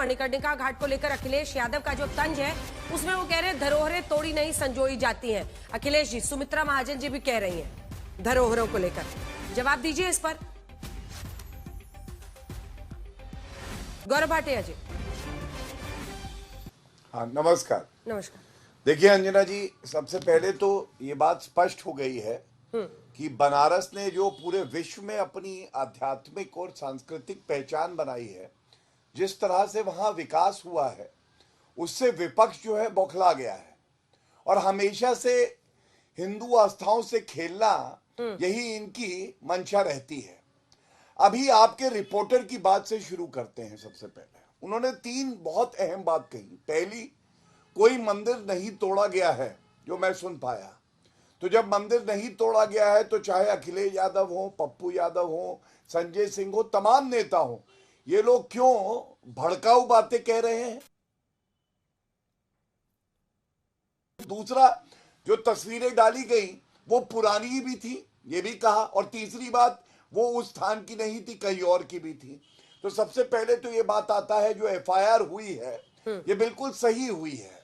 मणिकर्णिका घाट को लेकर अखिलेश यादव का जो तंज है उसमें वो कह रहे हैं धरोहरें तोड़ी नहीं संजोई जाती हैं। अखिलेश जी, सुमित्रा महाजन जी भी कह रही हैं धरोहरों को लेकर, जवाब दीजिए इस पर। गौरव भाटिया जी। हाँ, नमस्कार। नमस्कार। देखिए अंजना जी, सबसे पहले तो ये बात स्पष्ट हो गई है कि बनारस ने जो पूरे विश्व में अपनी आध्यात्मिक और सांस्कृतिक पहचान बनाई है, जिस तरह से वहां विकास हुआ है, उससे विपक्ष जो है बौखला गया है। और हमेशा से हिंदू आस्थाओं से खेलना यही इनकी मंशा रहती है। अभी आपके रिपोर्टर की बात से शुरू करते हैं। सबसे पहले उन्होंने 3 बहुत अहम बात कही। पहली, कोई मंदिर नहीं तोड़ा गया है, जो मैं सुन पाया। तो जब मंदिर नहीं तोड़ा गया है तो चाहे अखिलेश यादव हो, पप्पू यादव हो, संजय सिंह हो, तमाम नेता हो, ये लोग क्यों भड़काऊ बातें कह रहे हैं? दूसरा, जो तस्वीरें डाली गई वो पुरानी भी थी, ये भी कहा। और तीसरी बात, वो उस स्थान की नहीं थी, कहीं और की भी थी। तो सबसे पहले तो ये बात आता है, जो एफआईआर हुई है ये बिल्कुल सही हुई है,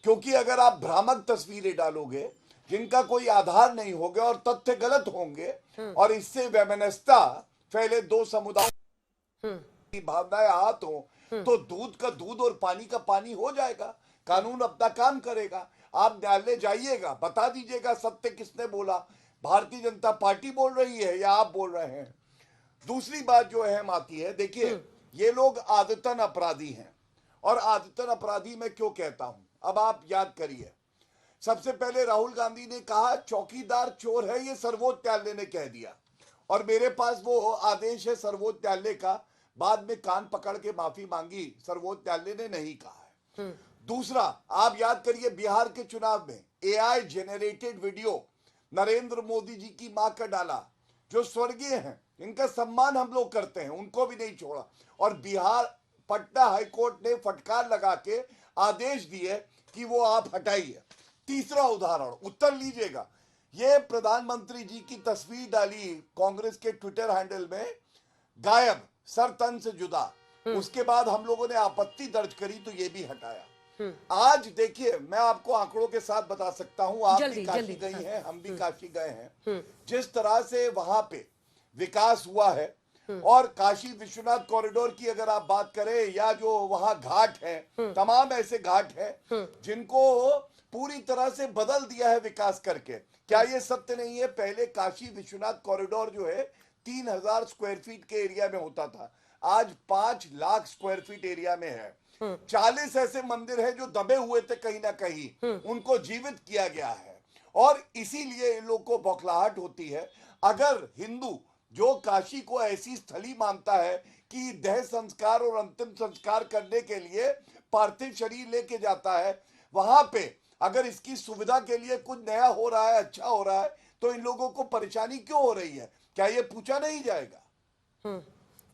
क्योंकि अगर आप भ्रामक तस्वीरें डालोगे जिनका कोई आधार नहीं होगा और तथ्य गलत होंगे और इससे वैमनस्यता फैले, 2 समुदायों की भावनाएं आहत हो, तो दूध का दूध और पानी का पानी हो जाएगा। कानून अपना काम करेगा। आप न्यायालय जाइएगा, बता दीजिएगा सत्य किसने बोला, भारतीय जनता पार्टी बोल रही है या आप बोल रहे हैं। दूसरी बात जो अहम आती है, देखिए ये लोग आदतन अपराधी हैं। और आदतन अपराधी मैं क्यों कहता हूं, अब आप याद करिए। सबसे पहले राहुल गांधी ने कहा चौकीदार चोर है, ये सर्वोच्च न्यायालय ने कह दिया, और मेरे पास वो आदेश है सर्वोच्च न्यायालय का। बाद में कान पकड़ के माफी मांगी, सर्वोच्च न्यायालय ने नहीं कहा है। दूसरा, आप याद करिए बिहार के चुनाव में AI generated video Narendra Modi ji की मां का डाला, जो स्वर्गीय हैं, इनका सम्मान हम लोग करते हैं, उनको भी नहीं छोड़ा। और बिहार पटना हाईकोर्ट ने फटकार लगा के आदेश दिए कि वो आप हटाइए। तीसरा उदाहरण, उत्तर लीजिएगा, ये प्रधानमंत्री जी की तस्वीर डाली कांग्रेस के ट्विटर हैंडल में, गायब, सर तन से जुदा। उसके बाद हम लोगों ने आपत्ति दर्ज करी तो ये भी हटाया। आज देखिए, मैं आपको आंकड़ों के साथ बता सकता हूं, आप भी काशी गई हैं, हम भी काशी गए हैं, जिस तरह से वहां पे विकास हुआ है। और काशी विश्वनाथ कॉरिडोर की अगर आप बात करें, या जो वहां घाट है, तमाम ऐसे घाट हैं जिनको पूरी तरह से बदल दिया है विकास करके। क्या ये सत्य नहीं है? पहले काशी विश्वनाथ कॉरिडोर जो है 3000 स्क्वायर फीट के एरिया में होता था, आज 5 लाख स्क्वायर फीट एरिया में है। 40 ऐसे मंदिर हैं जो दबे हुए थे कहीं ना कहीं, उनको जीवित किया गया है। और इसीलिए इन लोग को बौखलाहट होती है। अगर हिंदू जो काशी को ऐसी स्थली मानता है कि देह संस्कार और अंतिम संस्कार करने के लिए पार्थिव शरीर लेके जाता है, वहां पे अगर इसकी सुविधा के लिए कुछ नया हो रहा है, अच्छा हो रहा है, तो इन लोगों को परेशानी क्यों हो रही है? क्या ये पूछा नहीं जाएगा?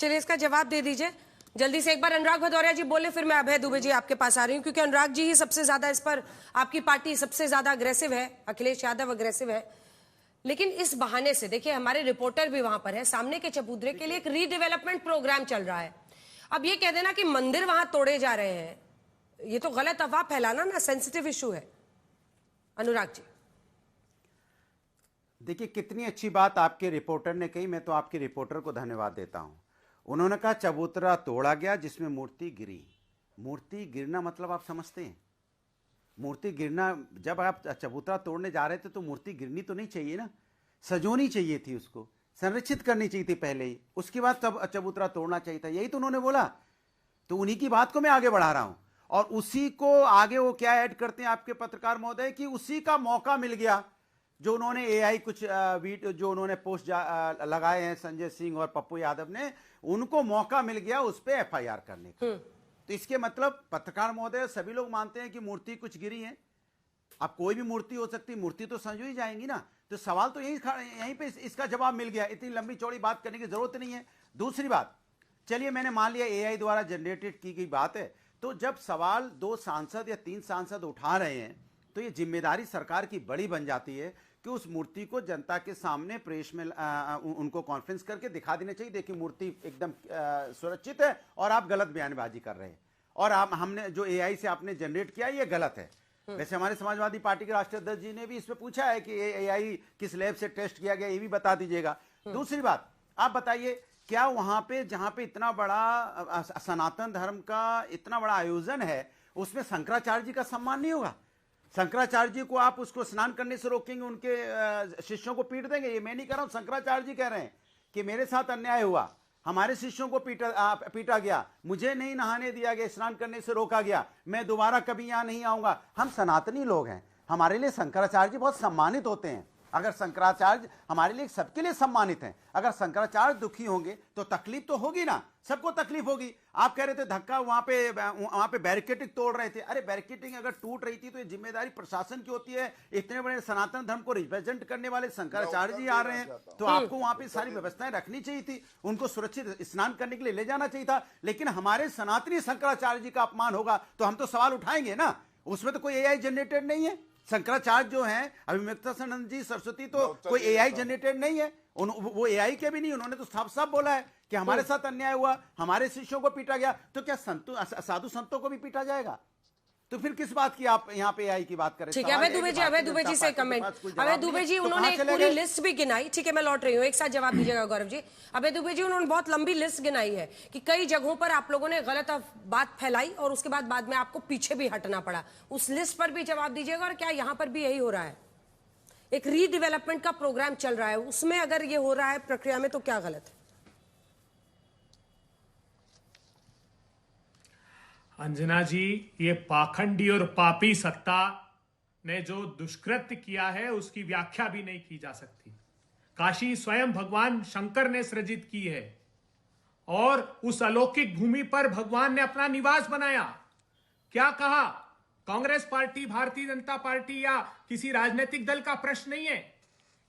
चलिए इसका जवाब दे दीजिए जल्दी से। एक बार अनुराग भदौरिया जी बोले, फिर मैं अभय दुबे जी आपके पास आ रही हूँ, क्योंकि अनुराग जी ही सबसे ज्यादा इस पर, आपकी पार्टी सबसे ज्यादा अग्रेसिव है, अखिलेश यादव अग्रेसिव है। लेकिन इस बहाने से देखिए, हमारे रिपोर्टर भी वहां पर है, सामने के चबूतरे के लिए एक रीडेवलपमेंट प्रोग्राम चल रहा है। अब ये कह देना कि मंदिर वहां तोड़े जा रहे हैं, ये तो गलत अफवाह फैलाना ना, सेंसिटिव इशू है। अनुराग जी देखिए, कितनी अच्छी बात आपके रिपोर्टर ने कही। मैं तो आपके रिपोर्टर को धन्यवाद देता हूं। उन्होंने कहा चबूतरा तोड़ा गया जिसमें मूर्ति गिरी। मूर्ति गिरना मतलब आप समझते हैं? मूर्ति गिरना, जब आप चबूतरा तोड़ने जा रहे थे तो मूर्ति गिरनी तो नहीं चाहिए ना, सजोनी चाहिए थी, उसको संरक्षित करनी चाहिए थी पहले ही, उसके बाद तब चबूतरा तोड़ना चाहिए था। यही तो उन्होंने बोला। तो उन्हीं की बात को मैं आगे बढ़ा रहा हूं, और उसी को आगे वो क्या ऐड करते हैं आपके पत्रकार महोदय, कि उसी का मौका मिल गया, जो उन्होंने एआई कुछ वीडियो जो उन्होंने पोस्ट लगाए हैं संजय सिंह और पप्पू यादव ने, उनको मौका मिल गया उस पर एफआईआर करने का। तो इसके मतलब पत्रकार महोदय, सभी लोग मानते हैं कि मूर्ति कुछ गिरी है। अब कोई भी मूर्ति हो सकती, मूर्ति तो संजो ही जाएंगी ना। तो सवाल तो यहीं पे इसका जवाब मिल गया। इतनी लंबी चौड़ी बात करने की जरूरत नहीं है। दूसरी बात, चलिए मैंने मान लिया एआई द्वारा जनरेटेड की गई बात है, तो जब सवाल 2 सांसद या 3 सांसद उठा रहे हैं, तो ये जिम्मेदारी सरकार की बड़ी बन जाती है कि उस मूर्ति को जनता के सामने प्रेस में उनको कॉन्फ्रेंस करके दिखा देना चाहिए, देखिए मूर्ति एकदम सुरक्षित है और आप गलत बयानबाजी कर रहे हैं। और आप हमने जो एआई से आपने जनरेट किया ये गलत है। वैसे हमारे समाजवादी पार्टी के राष्ट्रीय अध्यक्ष जी ने भी इस पे पूछा है कि एआई किस लैब से टेस्ट किया गया, ये भी बता दीजिएगा। दूसरी बात, आप बताइए क्या वहां पे जहां पे इतना बड़ा सनातन धर्म का इतना बड़ा आयोजन है उसमें शंकराचार्य जी का सम्मान नहीं होगा? शंकराचार्य जी को आप उसको स्नान करने से रोकेंगे, उनके शिष्यों को पीट देंगे? ये मैं नहीं कह रहा हूं, शंकराचार्य जी कह रहे हैं कि मेरे साथ अन्याय हुआ, हमारे शिष्यों को पीटा गया, मुझे नहीं नहाने दिया गया, स्नान करने से रोका गया, मैं दोबारा कभी यहां नहीं आऊंगा। हम सनातनी लोग हैं, हमारे लिए शंकराचार्य जी बहुत सम्मानित होते हैं। अगर शंकराचार्य हमारे लिए सबके लिए सम्मानित हैं, अगर शंकराचार्य दुखी होंगे तो तकलीफ तो होगी ना, सबको तकलीफ होगी। आप कह रहे थे धक्का वहां पे बैरिकेडिंग तोड़ रहे थे, अरे बैरिकेडिंग अगर टूट रही थी तो ये जिम्मेदारी प्रशासन की होती है। इतने बड़े सनातन धर्म को रिप्रेजेंट करने वाले शंकराचार्य जी आ रहे हैं तो आपको वहां पे सारी व्यवस्थाएं रखनी चाहिए थी, उनको सुरक्षित स्नान करने के लिए ले जाना चाहिए था। लेकिन हमारे सनातनी शंकराचार्य जी का अपमान होगा तो हम तो सवाल उठाएंगे ना, उसमें तो कोई एआई जनरेटेड नहीं है। शंकराचार्य जो हैं अभिमुक्तानंद जी सरस्वती तो कोई एआई जनरेटेड नहीं है, वो एआई के भी नहीं। उन्होंने तो साफ साफ बोला है कि हमारे साथ अन्याय हुआ, हमारे शिष्यों को पीटा गया, तो क्या साधु संतों को भी पीटा जाएगा? तो फिर किस बात की आप यहाँ पे एआई की बात करें? ठीक है, अभय दुबे जी से कमेंट। अभय दुबे जी उन्होंने एक पूरी लिस्ट भी गिनाई। ठीक है, मैं लौट रही हूँ, एक साथ जवाब दीजिएगा गौरव जी। अभय दुबे जी उन्होंने बहुत लंबी लिस्ट गिनाई है कि कई जगहों पर आप लोगों ने गलत बात फैलाई और उसके बाद में आपको पीछे भी हटना पड़ा। उस लिस्ट पर भी जवाब दीजिएगा। और क्या यहाँ पर भी यही हो रहा है? एक रीडेवलपमेंट का प्रोग्राम चल रहा है, उसमें अगर ये हो रहा है प्रक्रिया में तो क्या गलत है? अंजना जी, ये पाखंडी और पापी सत्ता ने जो दुष्कृत्य किया है उसकी व्याख्या भी नहीं की जा सकती। काशी स्वयं भगवान शंकर ने सृजित की है और उस अलौकिक भूमि पर भगवान ने अपना निवास बनाया। क्या कहा? कांग्रेस पार्टी, भारतीय जनता पार्टी या किसी राजनीतिक दल का प्रश्न नहीं है।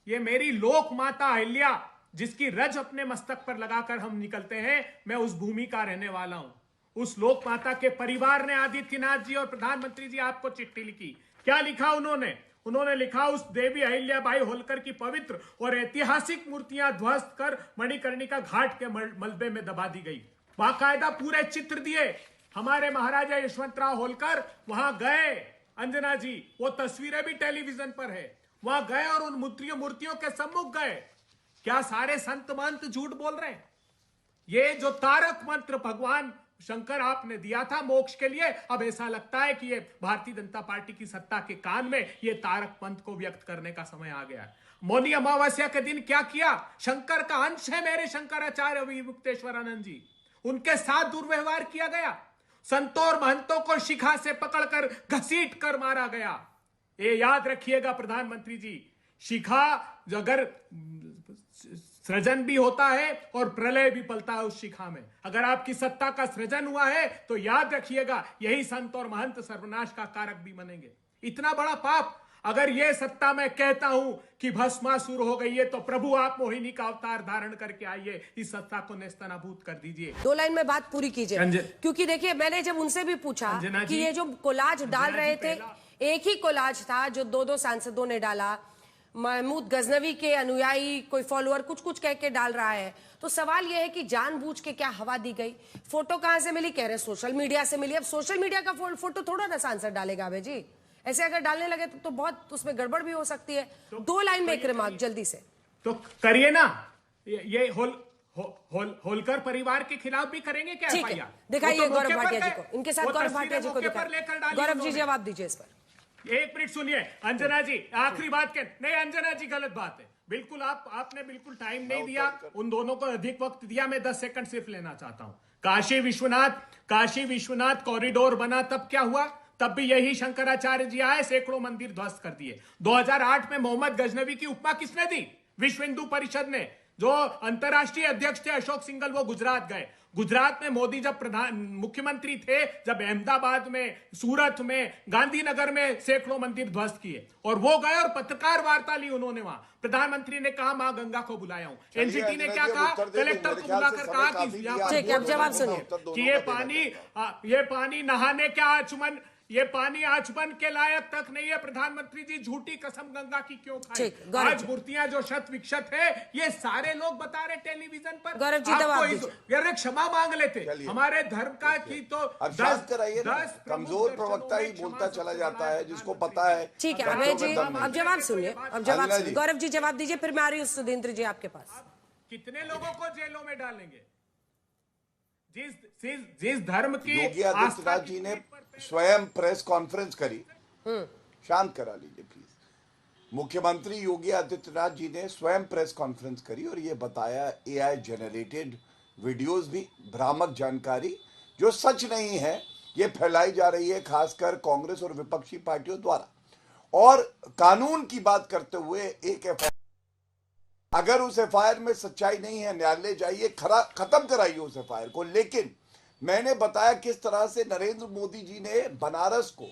ये मेरी लोक माता अहिल्या, जिसकी रज अपने मस्तक पर लगाकर हम निकलते हैं, मैं उस भूमि का रहने वाला हूं। उस लोक माता के परिवार ने आदित्यनाथ जी और प्रधानमंत्री जी आपको चिट्ठी लिखी। क्या लिखा उन्होंने लिखा, उस देवी अहिल्याबाई होलकर की पवित्र और ऐतिहासिक मूर्तियां ध्वस्त कर मणिकर्णिका घाट के मलबे में दबा दी गई। बाकायदा पूरे चित्र दिए। हमारे महाराजा यशवंतराव होलकर वहां गए, अंजना जी, वो तस्वीरें भी टेलीविजन पर है। वहां गए और उन मूर्तियों के सम्मुख गए। क्या सारे संत महंत झूठ बोल रहे हैं? ये जो तारक मंत्र भगवान शंकर आपने दिया था मोक्ष के लिए, अब ऐसा लगता है कि ये भारतीय जनता पार्टी की सत्ता के कान में ये तारक मंत्र को व्यक्त करने का समय आ गया है। मौनी अमावस्या के दिन क्या किया? शंकर का अंश है मेरे शंकराचार्य विमुक्तेश्वरानंद जी, उनके साथ दुर्व्यवहार किया गया। संतों और महंतों को शिखा से पकड़कर घसीट कर मारा गया। ये याद रखिएगा प्रधानमंत्री जी, शिखा अगर सृजन भी होता है और प्रलय भी पलता है उस शिखा में। अगर आपकी सत्ता का सृजन हुआ है तो याद रखिएगा यही संत और महंत सर्वनाश का कारक भी बनेंगे। इतना बड़ा पाप, अगर यह सत्ता मैं कहता हूं कि भस्मासुर हो गई है तो प्रभु आप मोहिनी का अवतार धारण करके आइए, इस सत्ता को नेस्तनाबूद कर दीजिए। 2 लाइन में बात पूरी कीजिए, क्योंकि देखिए मैंने जब उनसे भी पूछा कि ये जो कोलाज डाल रहे थे, एक ही कोलाज था जो 2 सांसदों ने डाला, महमूद गजनवी के अनुयायी कोई फॉलोअर कुछ कह के डाल रहा है, तो सवाल यह है कि जानबूझ के क्या हवा दी गई? फोटो कहां से मिली? कह रहे सोशल मीडिया से मिली। अब सोशल मीडिया का फोटो थोड़ा ना सांसद डालेगा अभय जी, ऐसे अगर डालने लगे तो बहुत उसमें गड़बड़ भी हो सकती है। 2 लाइन में एक रिमार्क जल्दी से तो करिए ना। ये होलकर परिवार के खिलाफ भी करेंगे क्या? ठीक है, दिखाइए गौरव भाटिया जी को, इनके साथ गौरव भाटिया जी को दिखाइए। गौरव जी जवाब दीजिए इस पर। एक मिनट सुनिए अंजना जी, आखिरी बात नहीं अंजना जी, गलत बात है बिल्कुल। आपने बिल्कुल टाइम नहीं दिया, उन दोनों को अधिक वक्त दिया। मैं 10 सेकंड सिर्फ लेना चाहता हूं। काशी विश्वनाथ कॉरिडोर बना तब क्या हुआ? तब भी यही शंकराचार्य जी आए, सैकड़ों मंदिर ध्वस्त कर दिए। 2008 में मोहम्मद गजनवी की उपमा किसने दी? विश्व हिंदू परिषद ने। जो अंतर्राष्ट्रीय अध्यक्ष थे अशोक सिंघल, वो गुजरात गए। गुजरात में मोदी जब मुख्यमंत्री थे, जब अहमदाबाद में, सूरत में, गांधीनगर में सैकड़ों मंदिर ध्वस्त किए, और वो गए और पत्रकार वार्ता ली उन्होंने। वहां प्रधानमंत्री ने कहा मां गंगा को बुलाया हूं। एनजीटी ने क्या कहा? कलेक्टर को बुलाकर कहा कि जवाब सुनिए कि ये पानी नहाने क्या आचमन, ये पानी आचमन के लायक तक नहीं है। प्रधानमंत्री जी झूठी कसम गंगा की क्यों खाई? ठीक, गौरव आज जी। मूर्तियां जो शत विक्षत है, ये सारे लोग बता रहे टेलीविजन पर। गौरव जी, आपको जवाब इस- दीजिए। यार क्षमा मांग लेते, चलिए। हमारे धर्म का की तो अब शांत कराइए ना। 10 प्रमुख कमजोर दर्शनों प्रवक्ता ही में क्षमा बोलता चला सबसे जाता बड़ा है, जिसको प्रधानमंत्री पता है। ठीक है, बच्चों अभय में जी, दम नहीं। अब जवाब सुनिए, अब जवाब अंजना जी। सुनिए। गौरव जी जवाब दीजिए, फिर मैं आ रही हूँ सुधींद्र जी आपके पास। कितने लोगों को जेलों में डालेंगे? जिस धर्म की योगी आस्था आदित्यनाथ की जी ने पीठ पर स्वयं प्रेस कॉन्फ्रेंस करी। शांत करा लीजिए प्लीज। मुख्यमंत्री योगी आदित्यनाथ जी ने स्वयं प्रेस कॉन्फ्रेंस करी और ये बताया, एआई जनरेटेड वीडियोस भी, भ्रामक जानकारी जो सच नहीं है, ये फैलाई जा रही है खासकर कांग्रेस और विपक्षी पार्टियों द्वारा। और कानून की बात करते हुए एक एफआईआर, अगर उस एफआईआर में सच्चाई नहीं है, न्यायालय जाइए, खत्म कराइए उस एफआईआर को। लेकिन मैंने बताया किस तरह से नरेंद्र मोदी जी ने बनारस को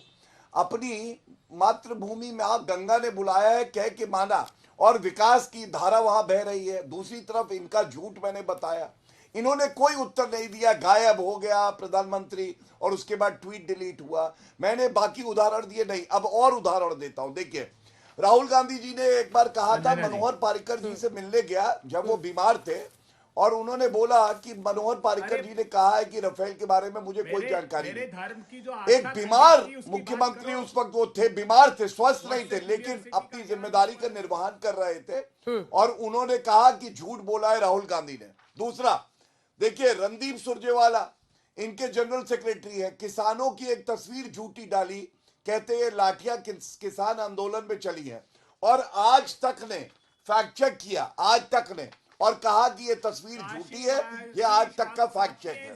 अपनी मातृभूमि में गंगा ने बुलाया है कह के माना, और विकास की धारा वहां बह रही है। दूसरी तरफ इनका झूठ मैंने बताया, इन्होंने कोई उत्तर नहीं दिया, गायब हो गया प्रधानमंत्री, और उसके बाद ट्वीट डिलीट हुआ। मैंने बाकी उदाहरण दिए नहीं, अब और उदाहरण देता हूं। देखिए, राहुल गांधी जी ने एक बार कहा था, मनोहर पारिकर जी से मिलने गया जब वो बीमार थे, और उन्होंने बोला कि मनोहर पारिकर जी ने कहा है कि राफेल के बारे में मुझे कोई जानकारी मेरे नहीं। धर्म की जो एक आस्था बीमार थी, उसकी मुख्यमंत्री बात करो। उस वक्त वो थे, बीमार थे, स्वस्थ नहीं थे, लेकिन अपनी जिम्मेदारी का निर्वहन कर रहे थे, और उन्होंने कहा कि झूठ बोला है राहुल गांधी ने। दूसरा, देखिए, रणदीप सुरजेवाला इनके जनरल सेक्रेटरी है, किसानों की एक तस्वीर झूठी डाली, कहते हैं लाठियां किसान आंदोलन में चली हैं, और आज तक ने फैक्ट चेक किया, आज तक ने, और कहा कि ये तस्वीर झूठी है, ये आज तक का फैक्ट चेक है।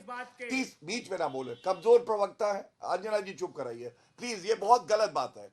बीच में ना बोले, कमजोर प्रवक्ता है। अंजना जी चुप कराइए प्लीज, ये बहुत गलत बात है।